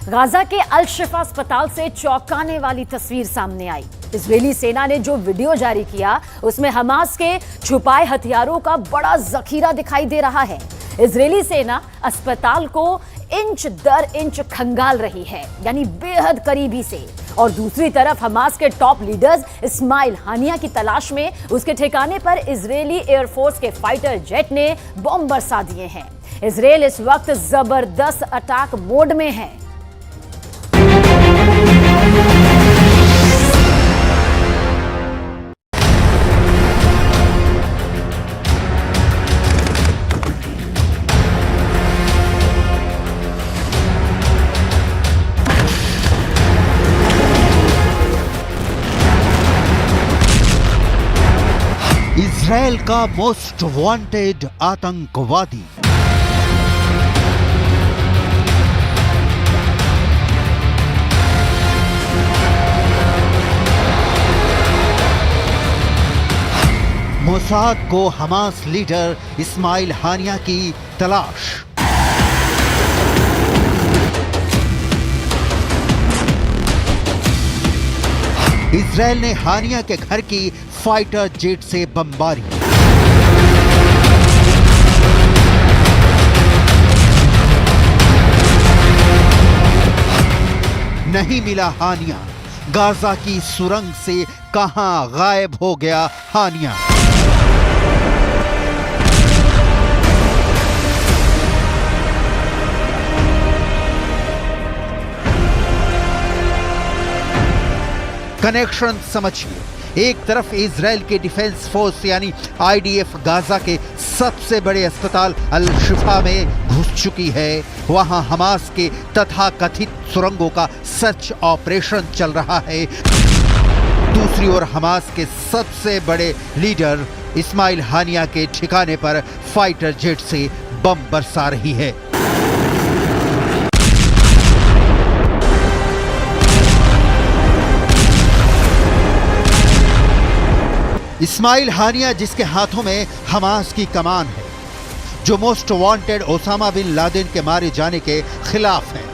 Gaza के अल शिफा अस्पताल से चौंकाने वाली तस्वीर सामने आई। इजरायली सेना ने जो वीडियो जारी किया उसमें हमास के छुपाए हथियारों का बड़ा जखीरा दिखाई दे रहा है। इजरायली सेना अस्पताल को इंच दर इंच खंगाल रही है, यानी बेहद करीबी से। और दूसरी तरफ हमास के टॉप लीडर्स इस्माइल हानिया की तलाश में उसके ठिकाने पर इजरायली एयरफोर्स के फाइटर जेट ने बम बरसा दिए हैं। इजरायल इस वक्त जबरदस्त अटैक मोड में है। इजरायल का मोस्ट वांटेड आतंकवादी मोसाद को हमास लीडर इस्माइल हानिया की तलाश। इजरायल ने हानिया के घर की फाइटर जेट से बमबारी। नहीं मिला हानिया। गाजा की सुरंग से कहां गायब हो गया हानिया। कनेक्शन समझिए। एक तरफ इजरायल के डिफेंस फोर्स यानी आईडीएफ गाजा के सबसे बड़े अस्पताल अल शिफा में घुस चुकी है। वहां हमास के तथाकथित सुरंगों का सर्च ऑपरेशन चल रहा है। दूसरी ओर हमास के सबसे बड़े लीडर इस्माइल हानिया के ठिकाने पर फाइटर जेट से बम बरसा रही है। इस्माइल हानिया जिसके हाथों में हमास की कमान है, जो most wanted Osama bin Laden के मारे जाने के खिलाफ है,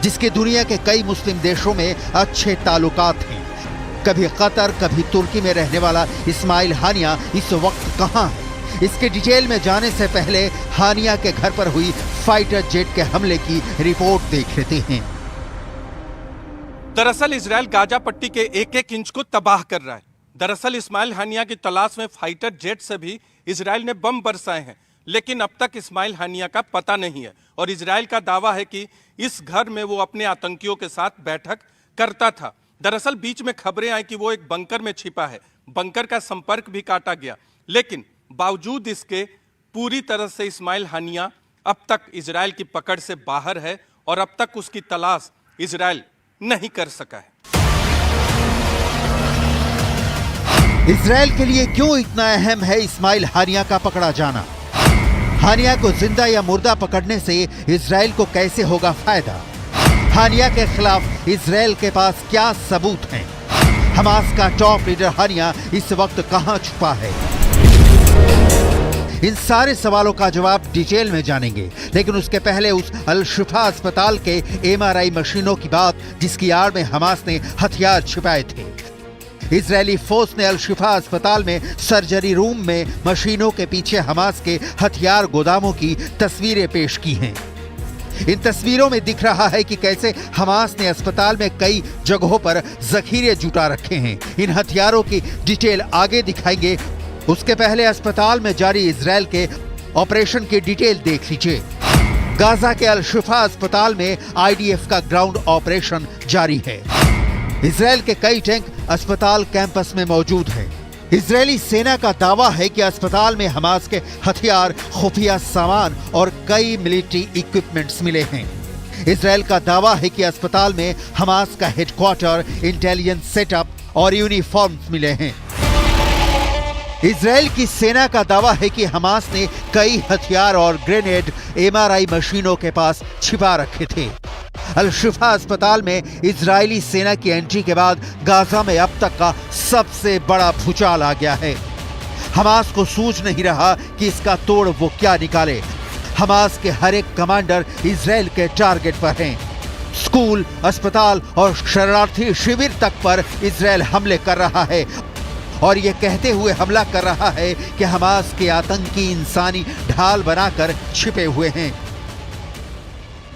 जिसके दुनिया के कई मुस्लिम देशों में अच्छे ताल्लुकात हैं, कभी कतर कभी तुर्की में रहने वाला इस्माइल हानिया इस वक्त कहां है? इसके डिटेल में जाने से पहले हानिया के घर पर हुई फाइटर जेट के हमले की रिपोर्ट देख लेते हैं। दरअसल इजरायल गाजा पट्टी के एक एक इंच को तबाह कर रहा है। दरअसल इस्माइल हानिया की तलाश में फाइटर जेट से भी इजरायल ने बम बरसाए हैं, लेकिन अब तक इस्माइल हानिया का पता नहीं है। और इजरायल का दावा है कि इस घर में वो अपने आतंकियों के साथ बैठक करता था। दरअसल बीच में खबरें आई कि वो एक बंकर में छिपा है। बंकर का संपर्क भी काटा गया, लेकिन बावजूद इसके पूरी तरह से इस्माइल हानिया अब तक इजरायल की पकड़ से बाहर है और अब तक उसकी तलाश इजरायल नहीं कर सका है। इजरायल के लिए क्यों इतना अहम है इस्माइल हानिया का पकड़ा जाना? हानिया को जिंदा या मुर्दा पकड़ने से इजरायल को कैसे होगा फायदा? हानिया के खिलाफ इजरायल के पास क्या सबूत हैं? हमास का टॉप लीडर हानिया इस वक्त कहां छुपा है? इन सारे सवालों का जवाब डिटेल में जानेंगे, लेकिन उसके पहले उस अल शिफा अस्पताल के एमआरआई मशीनों की बात, जिसकी आड़ में हमास ने हथियार छिपाए थे। इजरायली फोर्स ने अल शिफा अस्पताल में सर्जरी रूम में मशीनों के पीछे हमास के हथियार गोदामों की तस्वीरें पेश की हैं। इन तस्वीरों में दिख रहा है कि कैसे हमास ने अस्पताल में कई जगहों पर जखीरे जुटा रखे हैं। इन हथियारों की डिटेल आगे दिखाएंगे। उसके पहले अस्पताल में जारी इजरायल के ऑपरेशन की डिटेल देख लीजिए। गाजा के अल शिफा अस्पताल में आईडीएफ का ग्राउंड ऑपरेशन जारी है। इजरायल के कई टैंक अस्पताल कैंपस में मौजूद हैं। इजरायली सेना का दावा है कि अस्पताल में हमास के हथियार, खुफिया सामान और कई मिलिट्री इक्विपमेंट्स मिले हैं। इजरायल का दावा है कि अस्पताल में हमास का हेडक्वार्टर, इंटेलिजेंस सेटअप और यूनिफॉर्म्स मिले हैं। इजरायल की सेना का दावा है कि हमास ने कई हथियार और ग्रेनेड एमआरआई मशीनों के पास छिपा रखे थे। अल शिफा अस्पताल में इजरायली सेना की एंट्री के बाद गाजा में अब तक का सबसे बड़ा भूचाल आ गया है। हमास को सूझ नहीं रहा कि इसका तोड़ वो क्या निकाले। हमास के हर एक कमांडर इजरायल के टारगेट पर हैं। स्कूल, अस्पताल और शरणार्थी शिविर तक पर इजराइल हमले कर रहा है और ये कहते हुए हमला कर रहा है कि हमास के आतंकी इंसानी ढाल बनाकर छिपे हुए हैं।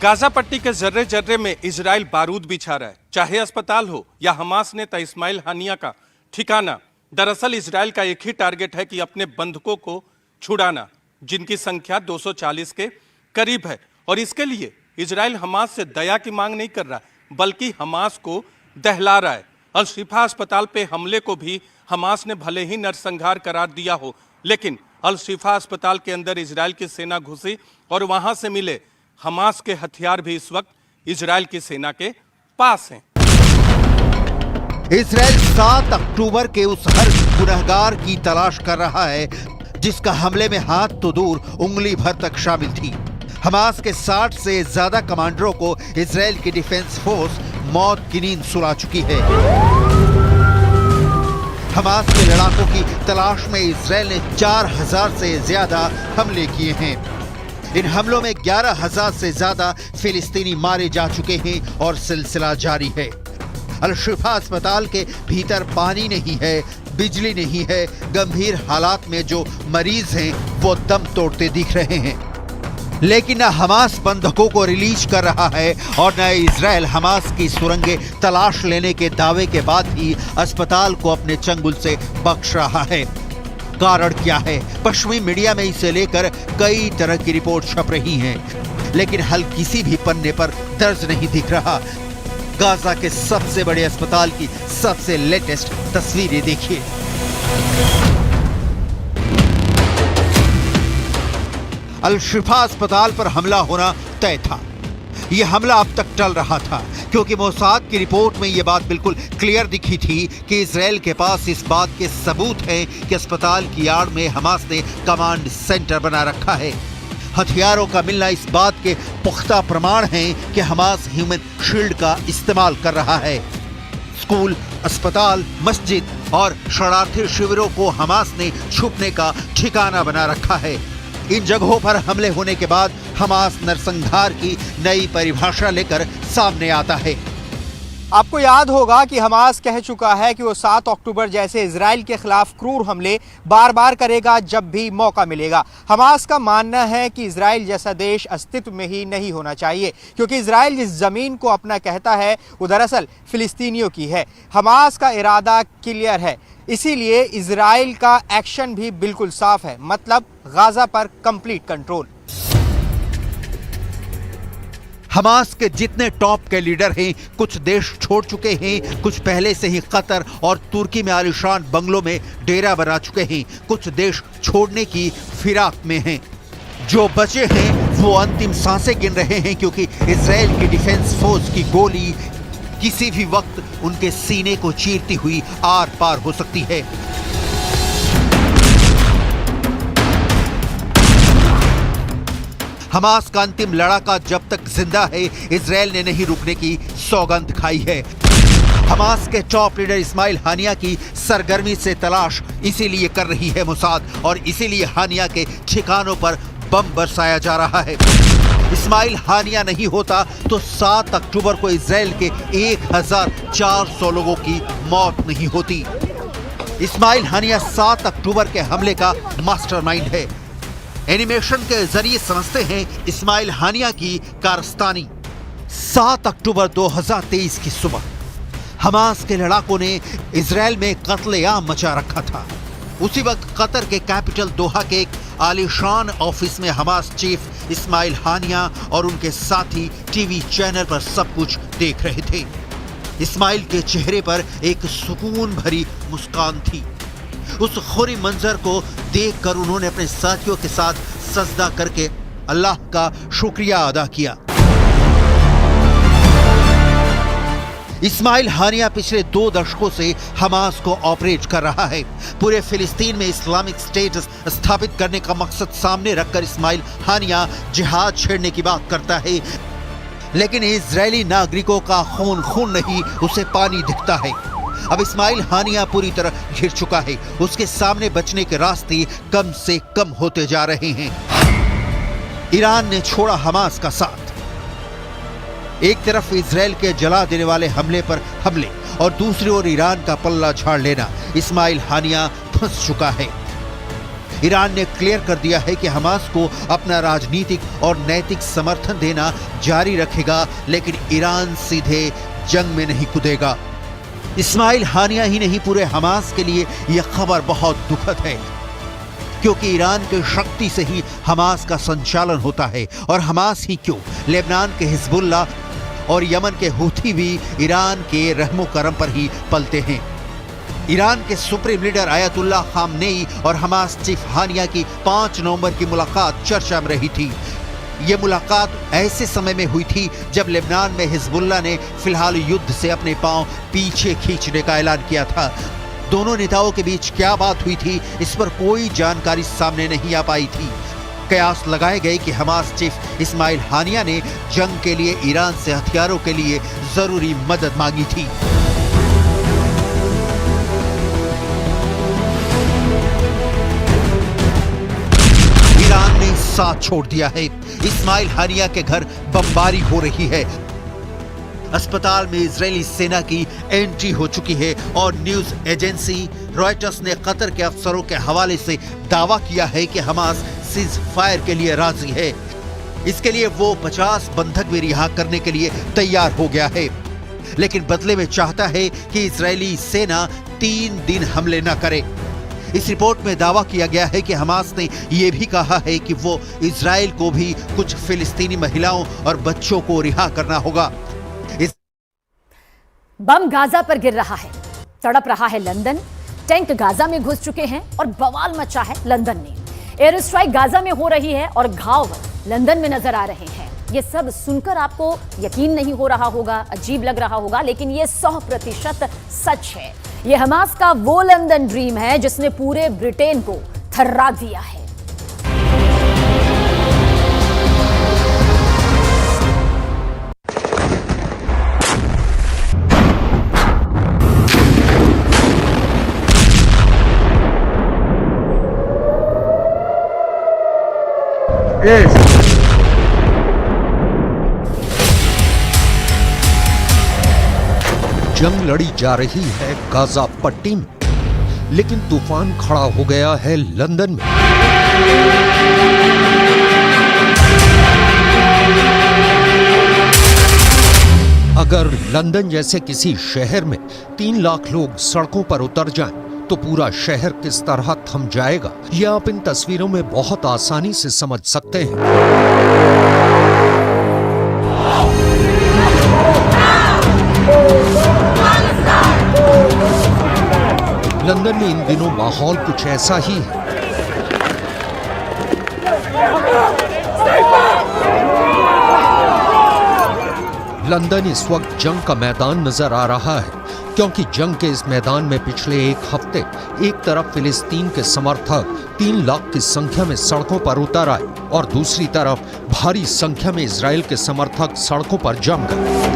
गाजा पट्टी के जर्रे जर्रे में इजराइल बारूद बिछा रहा है, चाहे अस्पताल हो या हमास नेता इस्माइल हानिया का ठिकाना। दरअसल इजराइल का एक ही टारगेट है कि अपने बंधकों को छुड़ाना, जिनकी संख्या 240 के करीब है। और इसके लिए इजराइल हमास से दया की मांग नहीं कर रहा, बल्कि हमास को दहला रहा है। अल शिफा अस्पताल पे हमले को भी हमास ने भले ही नरसंहार करार दिया हो, लेकिन अल शिफा अस्पताल के अंदर इजराइल की सेना घुसी और वहां से मिले हमास के हथियार भी इस वक्त इजराइल की सेना के पास हैं। इजराइल 7 अक्टूबर के उस हर गुनहगार की तलाश कर रहा है जिसका हमले में हाथ तो दूर उंगली भर तक शामिल थी। हमास के 60 से ज्यादा कमांडरों को इजराइल की डिफेंस फोर्स मौत की नींद सुला चुकी है। हमास के लड़ाकों की तलाश में इजराइल ने 4000 से ज्यादा हमले किए हैं। इन हमलों में 11000 से ज्यादा फिलिस्तीनी मारे जा चुके हैं और सिलसिला जारी है। अल शिफा अस्पताल के भीतर पानी नहीं है, बिजली नहीं है। गंभीर हालात में जो मरीज हैं वो दम तोड़ते दिख रहे हैं। लेकिन न हमास बंधकों को रिलीज कर रहा है और न इजराइल हमास की सुरंगें तलाश लेने के दावे के बाद ही अस्पताल को अपने चंगुल से बख्श रहा है। कारण क्या है? पश्चिमी मीडिया में इसे लेकर कई तरह की रिपोर्ट छप रही हैं, लेकिन हल किसी भी पन्ने पर दर्ज नहीं दिख रहा। गाजा के सबसे बड़े अस्पताल की सबसे लेटेस्ट तस्वीरें देखिए। अल शिफा अस्पताल पर हमला होना तय था। यह हमला अब तक टल रहा था क्योंकि मोसाद की रिपोर्ट में यह बात बिल्कुल क्लियर दिखी थी कि इजराइल के पास इस बात के सबूत हैं कि अस्पताल की आड़ में हमास ने कमांड सेंटर बना रखा है। हथियारों का मिलना इस बात के पुख्ता प्रमाण हैं कि हमास ह्यूमन शील्ड का इस्तेमाल कर रहा है। स्कूल, अस्पताल, मस्जिद और शरणार्थी शिविरों को हमास ने छुपने का ठिकाना बना रखा है। इन जगहों पर हमले होने के बाद हमास नरसंहार की नई परिभाषा लेकर सामने आता है। आपको याद होगा कि हमास कह चुका है कि वो 7 अक्टूबर जैसे इजराइल के खिलाफ क्रूर हमले बार बार करेगा जब भी मौका मिलेगा। हमास का मानना है कि इजराइल जैसा देश अस्तित्व में ही नहीं होना चाहिए, क्योंकि इजराइल जिस ज़मीन को अपना कहता है वो दरअसल फिलिस्तीनियों की है। हमास का इरादा क्लियर है, इसीलिए इजराइल का एक्शन भी बिल्कुल साफ है, मतलब गाजा पर कंप्लीट कंट्रोल। हमास के जितने टॉप के लीडर हैं, कुछ देश छोड़ चुके हैं, कुछ पहले से ही कतर और तुर्की में आलिशान बंगलों में डेरा बना चुके हैं, कुछ देश छोड़ने की फिराक में हैं। जो बचे हैं वो अंतिम सांसें गिन रहे हैं, क्योंकि इजराइल की डिफेंस फोर्स की गोली किसी भी वक्त उनके सीने को चीरती हुई आर पार हो सकती है। हमास का अंतिम लड़ाका जब तक जिंदा है, इजराइल ने नहीं रुकने की सौगंध खाई है। हमास के टॉप लीडर इस्माइल हानिया की सरगर्मी से तलाश इसीलिए कर रही है मोसाद, और इसीलिए हानिया के ठिकानों पर बम बरसाया जा रहा है। इस्माइल हानिया नहीं होता तो 7 अक्टूबर को इजराइल के 1400 लोगों की मौत नहीं होती। इस्माइल हानिया 7 अक्टूबर के हमले का मास्टरमाइंड है। एनिमेशन के जरिए समझते हैं इस्माइल हानिया की कारस्तानी। 7 अक्टूबर 2023 की सुबह हमास के लड़ाकों ने इजराइल में कत्लेआम मचा रखा था। उसी वक्त कतर के कैपिटल दोहा के एक आलीशान ऑफिस में हमास चीफ इस्माइल हानिया और उनके साथी टीवी चैनल पर सब कुछ देख रहे थे। इस्माइल के चेहरे पर एक सुकून भरी मुस्कान थी। उस खुरी मंजर को देखकर उन्होंने अपने साथियों के साथ सजदा करके अल्लाह का शुक्रिया अदा किया। इस्माइल हानिया पिछले 2 दशकों से हमास को ऑपरेट कर रहा है। पूरे फिलिस्तीन में इस्लामिक स्टेट स्थापित करने का मकसद सामने रखकर इस्माइल हानिया जिहाद छेड़ने की बात करता है, लेकिन इजरायली नागरिकों का खून खून नहीं, उसे पानी दिखता है। अब इस्माइल हानिया पूरी तरह घिर चुका है। उसके सामने बचने के रास्ते कम से कम होते जा रहे हैं। ईरान ने छोड़ा हमास का साथ। एक तरफ इजराइल के जला देने वाले हमले पर हमले और दूसरी ओर ईरान का पल्ला झाड़ लेना, इस्माइल हानिया फंस चुका है। ईरान ने क्लियर कर दिया है कि हमास को अपना राजनीतिक और नैतिक समर्थन देना जारी रखेगा, लेकिन ईरान सीधे जंग में नहीं कूदेगा। इस्माइल हानिया ही नहीं, पूरे हमास के लिए यह खबर बहुत दुखद है, क्योंकि ईरान की शक्ति से ही हमास का संचालन होता है। और हमास ही क्यों, लेबनान के हिजबुल्ला और यमन के हूथी भी ईरान के रहमो करम पर ही पलते हैं। ईरान के सुप्रीम लीडर आयतुल्लाह खामनेई और हमास चीफ हानिया की 5 नवंबर की मुलाकात चर्चा में रही थी। ये मुलाकात ऐसे समय में हुई थी जब लेबनान में हिजबुल्ला ने फिलहाल युद्ध से अपने पांव पीछे खींचने का ऐलान किया था। दोनों नेताओं के बीच क्या बात हुई थी, इस पर कोई जानकारी सामने नहीं आ पाई थी। कयास लगाए गए कि हमास चीफ इस्माइल हानिया ने जंग के लिए ईरान से हथियारों के लिए जरूरी मदद मांगी थी। ईरान ने साथ छोड़ दिया है। इस्माइल हानिया के घर बमबारी हो रही है। अस्पताल में इजरायली सेना की एंट्री हो चुकी है और न्यूज एजेंसी रॉयटर्स ने कतर के अफसरों के हवाले से दावा किया है कि हमास सीज फायर के लिए राजी है। इसके लिए वो 50 बंधक भी रिहा करने के लिए तैयार हो गया है, लेकिन बदले में चाहता है कि इजरायली सेना 3 दिन हमले न करे। इस रिपोर्ट में दावा किया गया है कि हमास ने यह भी कहा है कि वो इजराइल को भी कुछ फिलिस्तीनी महिलाओं और बच्चों को रिहा करना होगा। बम गाजा पर गिर रहा है, तड़प रहा है लंदन, टैंक गाजा में घुस चुके हैं और बवाल मचा है लंदन में। एयर स्ट्राइक गाजा में हो रही है और घाव लंदन में नजर आ रहे हैं। ये सब सुनकर आपको यकीन नहीं हो रहा होगा, अजीब लग रहा होगा, लेकिन ये 100% सच है। ये हमास का वो लंदन ड्रीम है जिसने पूरे ब्रिटेन को थर्रा दिया है। जंग लड़ी जा रही है गाजा पट्टी में, लेकिन तूफान खड़ा हो गया है लंदन में। अगर लंदन जैसे किसी शहर में 3 लाख लोग सड़कों पर उतर जाएं, तो पूरा शहर किस तरह थम जाएगा, यह आप इन तस्वीरों में बहुत आसानी से समझ सकते हैं। लंदन में इन दिनों माहौल कुछ ऐसा ही है। लंदन इस वक्त जंग का मैदान नजर आ रहा है, क्योंकि जंग के इस मैदान में पिछले 1 हफ्ते एक तरफ फिलिस्तीन के समर्थक 3 लाख की संख्या में सड़कों पर उतर आए और दूसरी तरफ भारी संख्या में इजराइल के समर्थक सड़कों पर जम गए।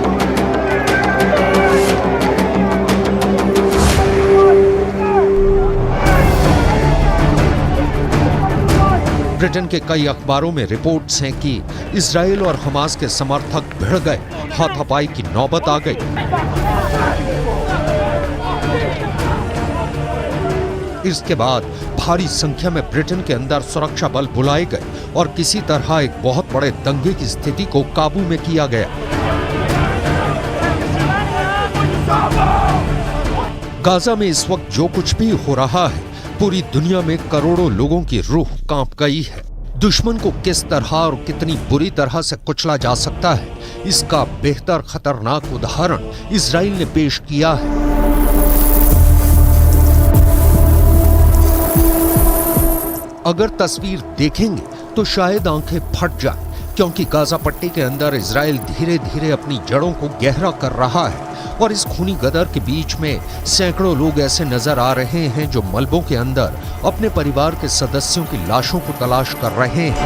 ब्रिटेन के कई अखबारों में रिपोर्ट्स हैं कि इजराइल और हमास के समर्थक भिड़ गए, हाथापाई की नौबत आ गई। इसके बाद भारी संख्या में ब्रिटेन के अंदर सुरक्षा बल बुलाए गए और किसी तरह एक बहुत बड़े दंगे की स्थिति को काबू में किया गया। गाजा में इस वक्त जो कुछ भी हो रहा है, पूरी दुनिया में करोड़ों लोगों की रूह कांप गई है। दुश्मन को किस तरह और कितनी बुरी तरह से कुचला जा सकता है, इसका बेहतर खतरनाक उदाहरण इजराइल ने पेश किया है। अगर तस्वीर देखेंगे तो शायद आंखें फट जाएं, क्योंकि गाजा पट्टी के अंदर इजराइल धीरे धीरे अपनी जड़ों को गहरा कर रहा है और इस खूनी गदर के बीच में सैकड़ों लोग ऐसे नजर आ रहे हैं जो मलबों के अंदर अपने परिवार के सदस्यों की लाशों को तलाश कर रहे हैं।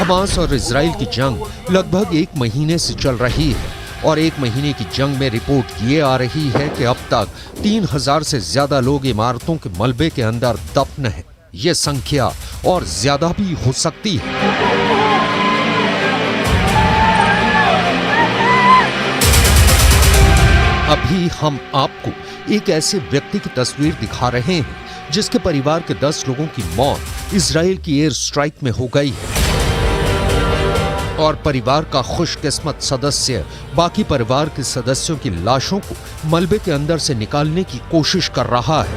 हमास और इजराइल की जंग लगभग 1 महीने से चल रही है और 1 महीने की जंग में रिपोर्ट ये आ रही है कि अब तक 3000 से ज्यादा लोग इमारतों के मलबे के अंदर दफन हैं। ये संख्या और ज्यादा भी हो सकती है। अभी हम आपको एक ऐसे व्यक्ति की तस्वीर दिखा रहे हैं जिसके परिवार के 10 लोगों की मौत इजराइल की एयर स्ट्राइक में हो गई है और परिवार का खुशकिस्मत सदस्य बाकी परिवार के सदस्यों की लाशों को मलबे के अंदर से निकालने की कोशिश कर रहा है।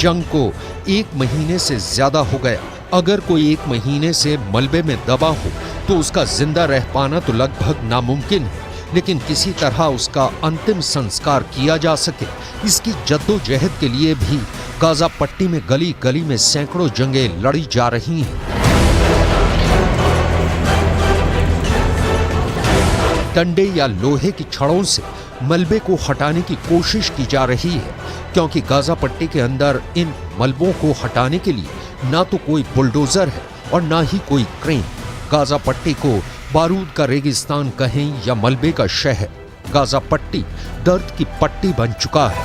जंग को 1 महीने से ज्यादा हो गया। अगर कोई 1 महीने से मलबे में दबा हो तो उसका जिंदा रह पाना तो लगभग नामुमकिन है, लेकिन किसी तरह उसका अंतिम संस्कार किया जा सके, इसकी जद्दोजहद के लिए भी गाजा पट्टी में गली गली में सैकड़ों जंगें लड़ी जा रही हैं। डंडे या लोहे की छड़ों से मलबे को हटाने की कोशिश की जा रही है, क्योंकि गाजा पट्टी के अंदर इन मलबों को हटाने के लिए ना तो कोई बुलडोजर है और ना ही कोई क्रेन। गाजा पट्टी को बारूद का रेगिस्तान कहें या मलबे का शहर, गाजा पट्टी दर्द की पट्टी बन चुका है।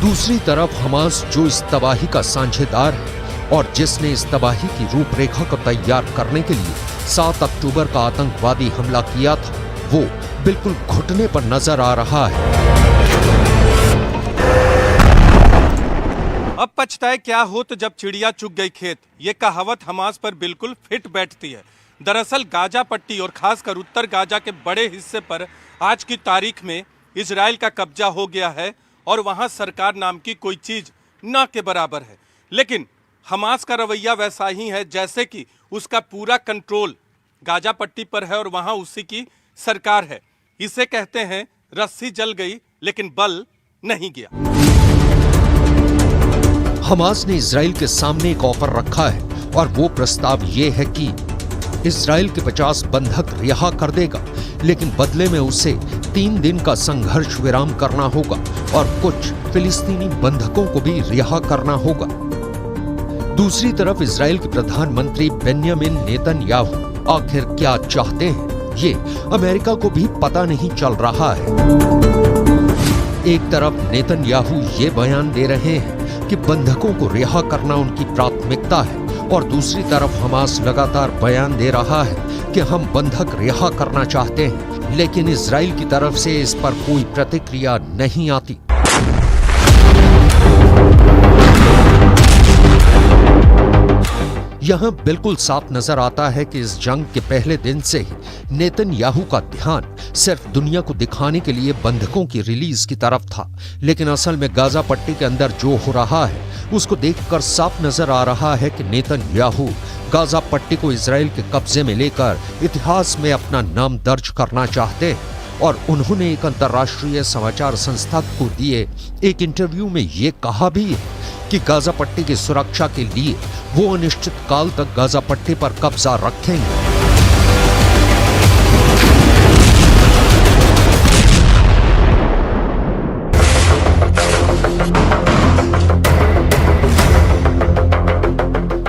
दूसरी तरफ हमास जो इस तबाही का साझेदार है और जिसने इस तबाही की रूपरेखा को तैयार करने के लिए 7 अक्टूबर का आतंकवादी हमला किया था, वो बिल्कुल घुटने पर नजर आ रहा है। अब पछताए क्या हो तो जब चिड़िया चुग गई खेत, ये कहावत हमास पर बिल्कुल फिट बैठती है। दरअसल गाजा पट्टी और खासकर उत्तर गाजा के बड़े हिस्से पर आज की तारीख में इजराइल का कब्जा हो गया है और वहां सरकार नाम की कोई चीज न के बराबर है। लेकिन हमास का रवैया वैसा ही है जैसे कि उसका पूरा कंट्रोल गाजा पट्टी पर है और वहां उसी की सरकार है। इसे कहते हैं रस्सी जल गई लेकिन बल नहीं गया। हमास ने इजराइल के सामने एक ऑफर रखा है और वो प्रस्ताव ये है कि इजराइल के 50 बंधक रिहा कर देगा, लेकिन बदले में उसे 3 दिन का संघर्ष विराम करना होगा और कुछ फिलिस्तीनी बंधकों को भी रिहा करना होगा। दूसरी तरफ इजराइल के प्रधानमंत्री बेन्यामिन नेतन्याहू आखिर क्या चाहते हैं, ये अमेरिका को भी पता नहीं चल रहा है। एक तरफ नेतन्याहू ये बयान दे रहे हैं कि बंधकों को रिहा करना उनकी प्राथमिकता है और दूसरी तरफ हमास लगातार बयान दे रहा है कि हम बंधक रिहा करना चाहते हैं, लेकिन इजराइल की तरफ से इस पर कोई प्रतिक्रिया नहीं आती। यहां बिल्कुल साफ नजर आता है कि इस जंग के पहले दिन से ही नेतन्याहू का ध्यान सिर्फ दुनिया को दिखाने के लिए बंधकों की रिलीज की तरफ था, लेकिन असल में गाजा पट्टी के अंदर जो हो रहा है उसको देखकर साफ नजर आ रहा है कि नेतन्याहू गाजा पट्टी को इजराइल के कब्जे में लेकर इतिहास में अपना नाम दर्ज करना चाहते हैं। और उन्होंने एक अंतर्राष्ट्रीय समाचार संस्था को दिए एक इंटरव्यू में ये कहा भी है कि गाजा पट्टी की सुरक्षा के लिए वो अनिश्चित काल तक गाजा पट्टी पर कब्जा रखेंगे।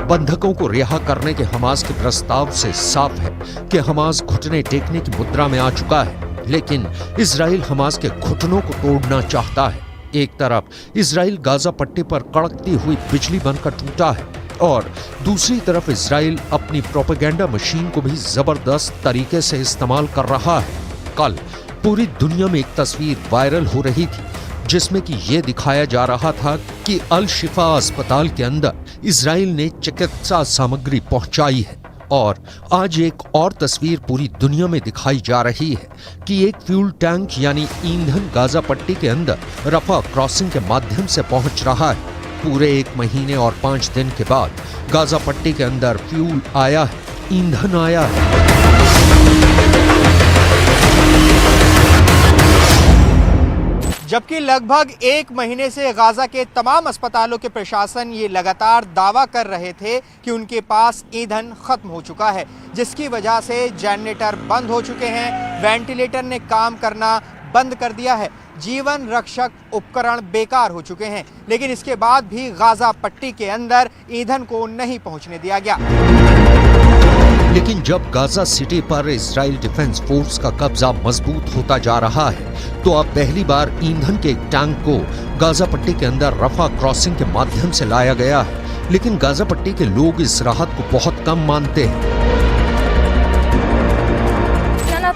बंधकों को रिहा करने के हमास के प्रस्ताव से साफ है कि हमास घुटने टेकने की मुद्रा में आ चुका है, लेकिन इजराइल हमास के घुटनों को तोड़ना चाहता है। एक तरफ इजराइल गाजा पट्टी पर कड़कती हुई बिजली बनकर टूटा है और दूसरी तरफ इजराइल अपनी प्रोपेगेंडा मशीन को भी जबरदस्त तरीके से इस्तेमाल कर रहा है। कल पूरी दुनिया में एक तस्वीर वायरल हो रही थी जिसमें कि ये दिखाया जा रहा था कि अल शिफा अस्पताल के अंदर इजराइल ने चिकित्सा सामग्री पहुंचाई है। और आज एक और तस्वीर पूरी दुनिया में दिखाई जा रही है कि एक फ्यूल टैंक यानी ईंधन गाजा पट्टी के अंदर रफा क्रॉसिंग के माध्यम से पहुंच रहा है। पूरे 1 महीने और 5 दिन के बाद गाजा पट्टी के अंदर फ्यूल आया है, ईंधन आया है। जबकि लगभग 1 महीने से गाजा के तमाम अस्पतालों के प्रशासन ये लगातार दावा कर रहे थे कि उनके पास ईंधन खत्म हो चुका है, जिसकी वजह से जनरेटर बंद हो चुके हैं, वेंटिलेटर ने काम करना बंद कर दिया है, जीवन रक्षक उपकरण बेकार हो चुके हैं। लेकिन इसके बाद भी गाजा पट्टी के अंदर ईंधन को नहीं पहुंचने दिया गया। लेकिन जब गाजा सिटी पर इजराइल डिफेंस फोर्स का कब्जा मजबूत होता जा रहा है तो अब पहली बार ईंधन के एक टैंक को गाजा पट्टी के अंदर रफा क्रॉसिंग के माध्यम से लाया गया है। लेकिन गाजा पट्टी के लोग इस राहत को बहुत कम मानते हैं।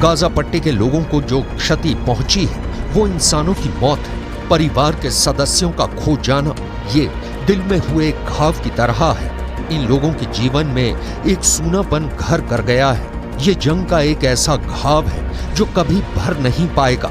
गाजा पट्टी के लोगों को जो क्षति पहुंची है वो इंसानों की मौत है। परिवार के सदस्यों का खो जाना ये दिल में हुए घाव की तरह है। इन लोगों के जीवन में एक सूनापन घर कर गया है। ये जंग का एक ऐसा घाव है जो कभी भर नहीं पाएगा।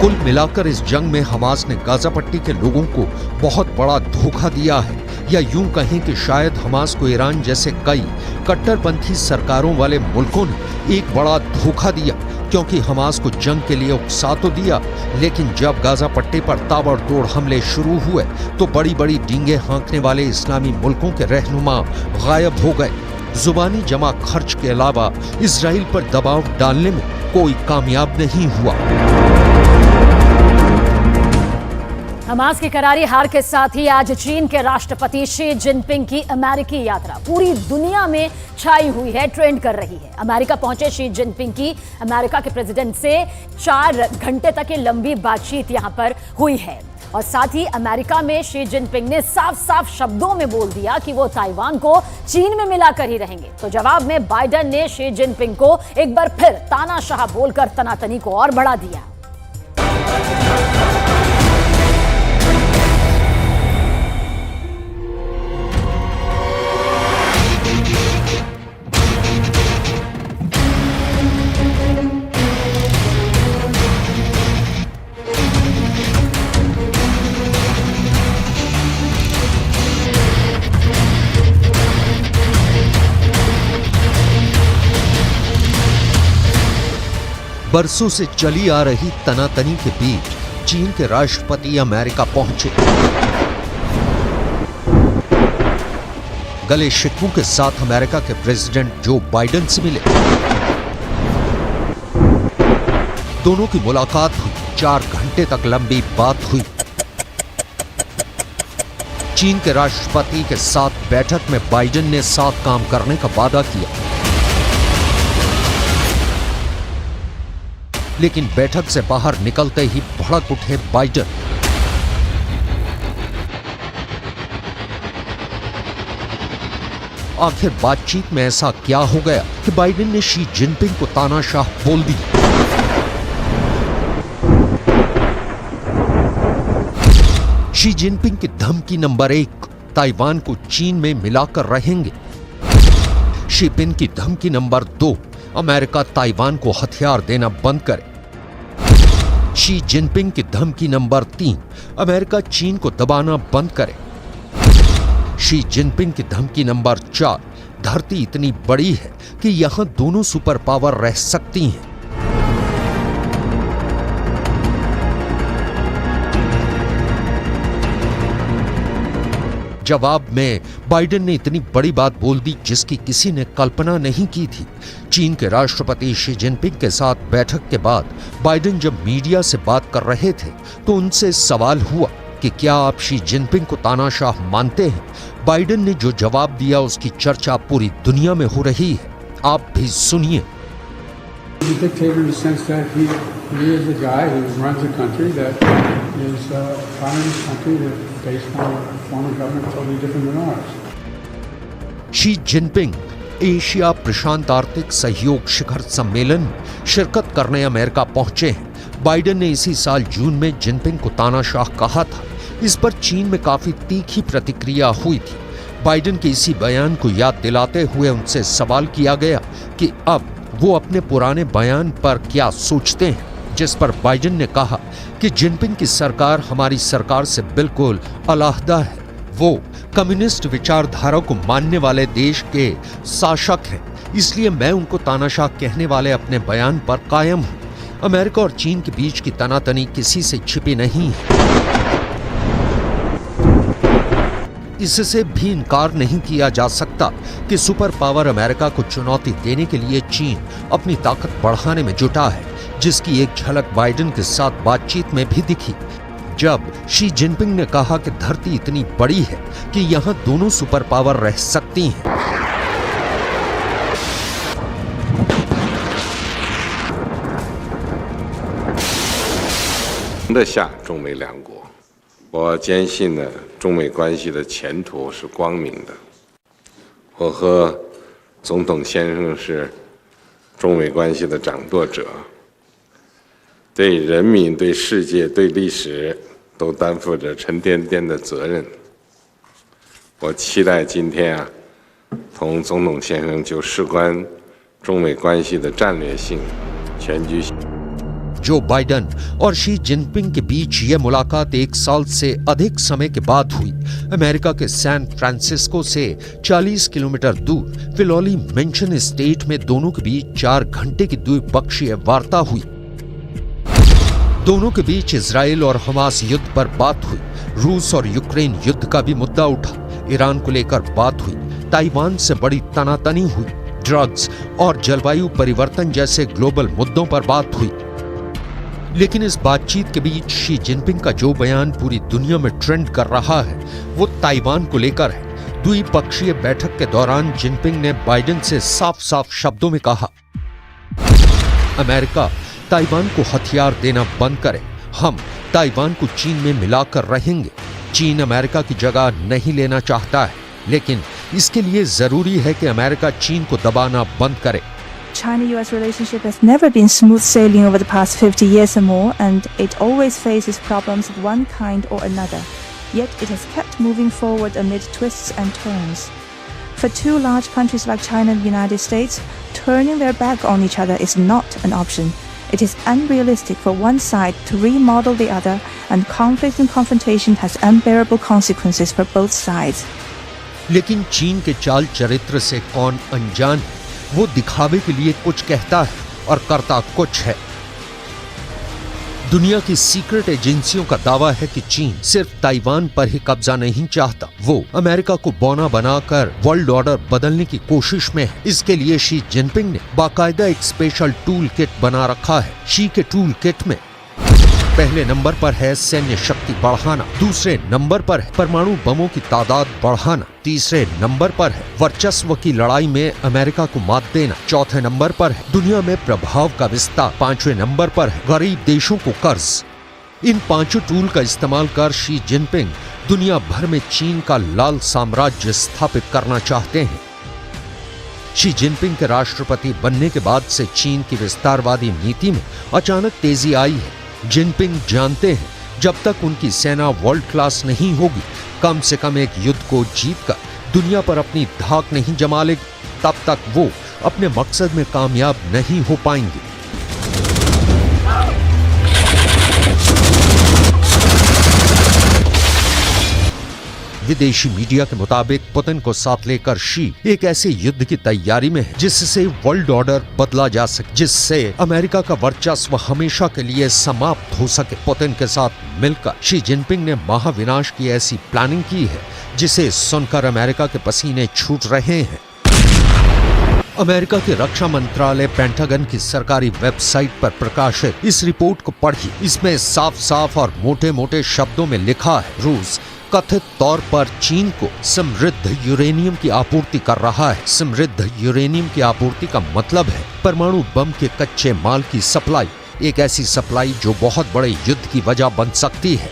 कुल मिलाकर इस जंग में हमास ने गाजा पट्टी के लोगों को बहुत बड़ा धोखा दिया है, या यूं कहें कि शायद हमास को ईरान जैसे कई कट्टरपंथी सरकारों वाले मुल्कों ने एक बड़ा धोखा दिया, क्योंकि हमास को जंग के लिए उकसा तो दिया, लेकिन जब गाजा पट्टी पर ताबड़तोड़ हमले शुरू हुए तो बड़ी बड़ी डींगे हाँकने वाले इस्लामी मुल्कों के रहनुमा गायब हो गए। जुबानी जमा खर्च के अलावा इजराइल पर दबाव डालने में कोई कामयाब नहीं हुआ। हमास की करारी हार के साथ ही आज चीन के राष्ट्रपति शी जिनपिंग की अमेरिकी यात्रा पूरी दुनिया में छाई हुई है, ट्रेंड कर रही है। अमेरिका पहुंचे शी जिनपिंग की अमेरिका के प्रेसिडेंट से 4 घंटे तक की लंबी बातचीत यहां पर हुई है। और साथ ही अमेरिका में शी जिनपिंग ने साफ साफ शब्दों में बोल दिया कि वो ताइवान को चीन में मिलाकर ही रहेंगे। तो जवाब में बाइडेन ने शी जिनपिंग को एक बार फिर तानाशाह बोलकर तनातनी को और बढ़ा दिया। बरसों से चली आ रही तनातनी के बीच चीन के राष्ट्रपति अमेरिका पहुंचे। गले शिकवों के साथ अमेरिका के प्रेसिडेंट जो बाइडेन से मिले। दोनों की मुलाकात हुई, 4 घंटे तक लंबी बात हुई। चीन के राष्ट्रपति के साथ बैठक में बाइडेन ने साथ काम करने का वादा किया, लेकिन बैठक से बाहर निकलते ही भड़क उठे बाइडेन। आखिर बातचीत में ऐसा क्या हो गया कि बाइडेन ने शी जिनपिंग को तानाशाह बोल दिया? शी जिनपिंग की धमकी नंबर 1, ताइवान को चीन में मिलाकर रहेंगे। शी जिनपिंग की धमकी नंबर 2, अमेरिका ताइवान को हथियार देना बंद करे। शी जिनपिंग की धमकी नंबर 3, अमेरिका चीन को दबाना बंद करे। शी जिनपिंग की धमकी नंबर 4, धरती इतनी बड़ी है कि यहाँ दोनों सुपर पावर रह सकती हैं। जवाब में बाइडेन ने इतनी बड़ी बात बोल दी जिसकी किसी ने कल्पना नहीं की थी। चीन के राष्ट्रपति शी जिनपिंग के साथ बैठक के बाद बाइडेन जब मीडिया से बात कर रहे थे तो उनसे सवाल हुआ कि क्या आप शी जिनपिंग को तानाशाह मानते हैं। बाइडेन ने जो जवाब दिया उसकी चर्चा पूरी दुनिया में हो रही है, आप भी सुनिए। शी जिनपिंग एशिया प्रशांत आर्थिक सहयोग शिखर सम्मेलन में शिरकत करने अमेरिका पहुंचे हैं। बाइडेन ने इसी साल जून में जिनपिंग को तानाशाह कहा था। इस पर चीन में काफी तीखी प्रतिक्रिया हुई थी। बाइडेन के इसी बयान को याद दिलाते हुए उनसे सवाल किया गया कि अब वो अपने पुराने बयान पर क्या सोचते हैं, जिस पर बाइडेन ने कहा कि जिनपिंग की सरकार हमारी सरकार से बिल्कुल अलहदा है। वो कम्युनिस्ट विचारधारा को मानने वाले देश के शासक हैं, इसलिए मैं उनको तानाशाह कहने वाले अपने बयान पर कायम हूं। अमेरिका और चीन के बीच की तनातनी किसी से छिपी नहीं है। इससे भी इनकार नहीं किया जा सकता कि सुपर पावर अमेरिका को चुनौती देने के लिए चीन अपनी ताकत बढ़ाने में जुटा है, जिसकी एक झलक बाइडेन के साथ बातचीत में भी दिखी, जब शी जिनपिंग ने कहा कि धरती इतनी बड़ी है कि यहाँ दोनों सुपर पावर रह सकती हैं। 的下中美两国，我坚信呢，中美关系的前途是光明的。我和总统先生是中美关系的掌舵者，对人民、对世界、对历史都担负着沉甸甸的责任。我期待今天啊，同总统先生就事关中美关系的战略性全局。 जो बाइडेन और शी जिनपिंग के बीच यह मुलाकात 1 साल से अधिक समय के बाद हुई। अमेरिका के सैन फ्रांसिस्को से 40 किलोमीटर दूर फिलौली मेंशन स्टेट में दोनों के बीच 4 घंटे की द्विपक्षीय वार्ता हुई। दोनों के बीच इजराइल और हमास युद्ध पर बात हुई। रूस और यूक्रेन युद्ध का भी मुद्दा उठा। ईरान को लेकर बात हुई। ताइवान से बड़ी तनातनी हुई। ड्रग्स और जलवायु परिवर्तन जैसे ग्लोबल मुद्दों पर बात हुई। लेकिन इस बातचीत के बीच शी जिनपिंग का जो बयान पूरी दुनिया में ट्रेंड कर रहा है वो ताइवान को लेकर है। द्विपक्षीय बैठक के दौरान जिनपिंग ने बाइडेन से साफ-साफ शब्दों में कहा, अमेरिका ताइवान को हथियार देना बंद करे। हम ताइवान को चीन में मिलाकर रहेंगे। चीन अमेरिका की जगह नहीं लेना चाहता है, लेकिन इसके लिए जरूरी है कि अमेरिका चीन को दबाना बंद करे। China-US relationship has never been smooth sailing over the past 50 years or more, and it always faces problems of one kind or another. Yet it has kept moving forward amid twists and turns. For two large countries like China and the United States, turning their back on each other is not an option. It is unrealistic for one side to remodel the other, and conflict and confrontation has unbearable consequences for both sides. लेकिन चीन के चाल चरित्र से कौन अनजान है? वो दिखावे के लिए कुछ कहता है और करता कुछ है। दुनिया की सीक्रेट एजेंसियों का दावा है कि चीन सिर्फ ताइवान पर ही कब्जा नहीं चाहता, वो अमेरिका को बौना बनाकर वर्ल्ड ऑर्डर बदलने की कोशिश में है। इसके लिए शी जिनपिंग ने बाकायदा एक स्पेशल टूल किट बना रखा है। शी के टूल किट में पहले नंबर पर है सैन्य शक्ति बढ़ाना, दूसरे नंबर पर है परमाणु बमों की तादाद बढ़ाना, तीसरे नंबर पर है वर्चस्व की लड़ाई में अमेरिका को मात देना, चौथे नंबर पर है दुनिया में प्रभाव का विस्तार, पांचवें नंबर पर है गरीब देशों को कर्ज। इन पांचों टूल का इस्तेमाल कर शी जिनपिंग दुनिया भर में चीन का लाल साम्राज्य स्थापित करना चाहते हैं। शी जिनपिंग के राष्ट्रपति बनने के बाद से चीन की विस्तारवादी नीति में अचानक तेजी आई है। जिनपिंग जानते हैं जब तक उनकी सेना वर्ल्ड क्लास नहीं होगी, कम से कम एक युद्ध को जीतकर दुनिया पर अपनी धाक नहीं जमा लेगी, तब तक वो अपने मकसद में कामयाब नहीं हो पाएंगे। विदेशी मीडिया के मुताबिक पुतिन को साथ लेकर शी एक ऐसे युद्ध की तैयारी में है जिससे वर्ल्ड ऑर्डर बदला जा सके, जिससे अमेरिका का वर्चस्व हमेशा के लिए समाप्त हो सके। पुतिन के साथ मिलकर शी जिनपिंग ने महाविनाश की ऐसी प्लानिंग की है जिसे सुनकर अमेरिका के पसीने छूट रहे हैं। अमेरिका के रक्षा मंत्रालय पेंटागन की सरकारी वेबसाइट पर प्रकाशित इस रिपोर्ट को पढ़िए। इसमें साफ साफ और मोटे मोटे शब्दों में लिखा है, रूस कथित तौर पर चीन को समृद्ध यूरेनियम की आपूर्ति कर रहा है। समृद्ध यूरेनियम की आपूर्ति का मतलब है परमाणु बम के कच्चे माल की सप्लाई, एक ऐसी सप्लाई जो बहुत बड़े युद्ध की वजह बन सकती है,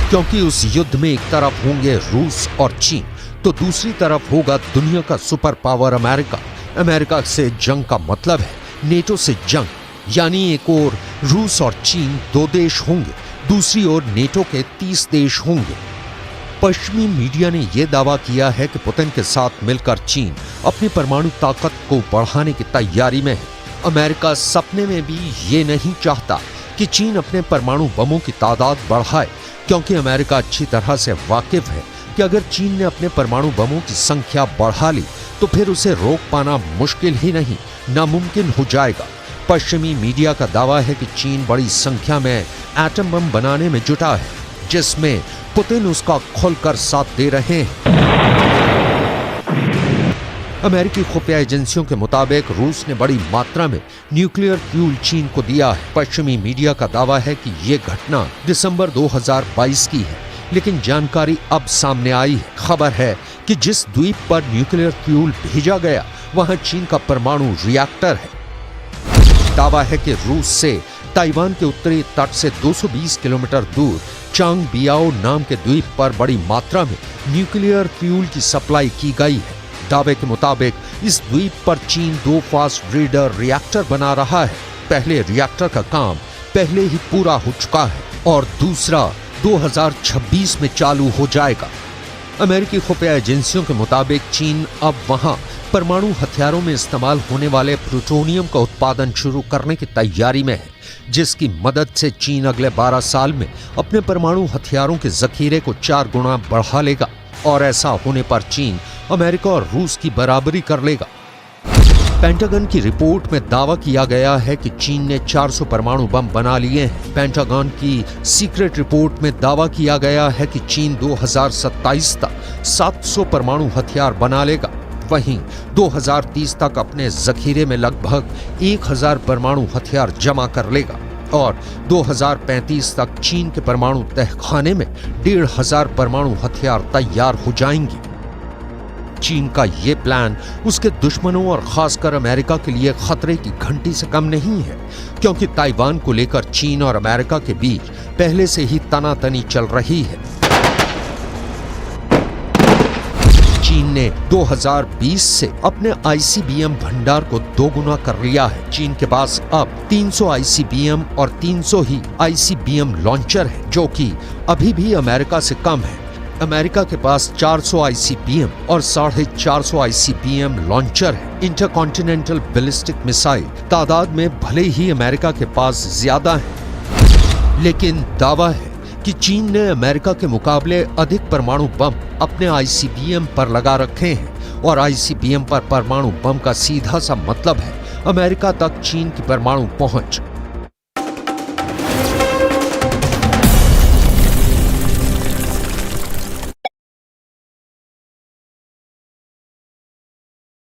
क्योंकि उस युद्ध में एक तरफ होंगे रूस और चीन तो दूसरी तरफ होगा दुनिया का सुपर पावर अमेरिका। अमेरिका से जंग का मतलब है नेटो से जंग, यानी एक ओर रूस और चीन 2 देश होंगे, दूसरी ओर नेटो के 30 देश होंगे। पश्चिमी मीडिया ने यह दावा किया है कि पुतिन के साथ मिलकर चीन अपनी परमाणु ताकत को बढ़ाने की तैयारी में है। अमेरिका सपने में भी ये नहीं चाहता कि चीन अपने परमाणु बमों की तादाद बढ़ाए, क्योंकि अमेरिका अच्छी तरह से वाकिफ है कि अगर चीन ने अपने परमाणु बमों की संख्या बढ़ा ली तो फिर उसे रोक पाना मुश्किल ही नहीं, नामुमकिन हो जाएगा। पश्चिमी मीडिया का दावा है कि चीन बड़ी संख्या में एटम बम बनाने में जुटा है, जिसमें पुतिन उसका खुलकर साथ दे रहे हैं। अमेरिकी खुफिया एजेंसियों के मुताबिक रूस ने बड़ी मात्रा में न्यूक्लियर फ्यूल चीन को दिया है। पश्चिमी मीडिया का दावा है कि ये घटना दिसंबर 2022 की है, लेकिन जानकारी अब सामने आई है। खबर है कि जिस द्वीप पर न्यूक्लियर फ्यूल भेजा गया वहां चीन का परमाणु रिएक्टर है। दावा है कि रूस से ताइवान के उत्तरी तट से 220 किलोमीटर दूर चांग बियाओ नाम के द्वीप पर बड़ी मात्रा में न्यूक्लियर फ्यूल की सप्लाई की गई है। दावे के मुताबिक इस द्वीप पर चीन 2 फास्ट ब्रीडर रिएक्टर बना रहा है। पहले रिएक्टर का काम पहले ही पूरा हो चुका है और दूसरा 2026 में चालू हो जाएगा। अमेरिकी खुफिया एजेंसियों के मुताबिक चीन अब वहां परमाणु हथियारों में इस्तेमाल होने वाले प्लूटोनियम का उत्पादन शुरू करने की तैयारी में है, जिसकी मदद से चीन अगले 12 साल में अपने परमाणु हथियारों के जखीरे को 4 गुना बढ़ा लेगा और ऐसा होने पर चीन अमेरिका और रूस की बराबरी कर लेगा। पेंटागन की रिपोर्ट में दावा किया गया है कि चीन ने 400 परमाणु बम बना लिए हैं। पेंटागन की सीक्रेट रिपोर्ट में दावा किया गया है कि चीन 2027 तक 700 परमाणु हथियार बना लेगा। वहीं 2030 तक अपने जखीरे में लगभग 1000 परमाणु हथियार जमा कर लेगा और 2035 तक चीन के परमाणु तहखाने में 1500 परमाणु हथियार तैयार हो जाएंगी। चीन का ये प्लान उसके दुश्मनों और खासकर अमेरिका के लिए खतरे की घंटी से कम नहीं है, क्योंकि ताइवान को लेकर चीन और अमेरिका के बीच पहले से ही तनातनी चल रही है। चीन ने 2020 से अपने आईसीबीएम भंडार को 2 गुना कर लिया है। चीन के पास अब 300 आईसीबीएम और 300 ही आईसीबीएम लॉन्चर है, जो कि अभी भी अमेरिका से कम है। अमेरिका के पास 400 आईसीबीएम और 450 आईसीबीएम लॉन्चर है। इंटरकॉन्टिनेंटल बैलिस्टिक मिसाइल तादाद में भले ही अमेरिका के पास ज्यादा है, लेकिन दावा है कि चीन ने अमेरिका के मुकाबले अधिक परमाणु बम अपने आईसीबीएम पर लगा रखे हैं और आईसीबीएम पर परमाणु बम का सीधा सा मतलब है अमेरिका तक चीन की परमाणु पहुंच।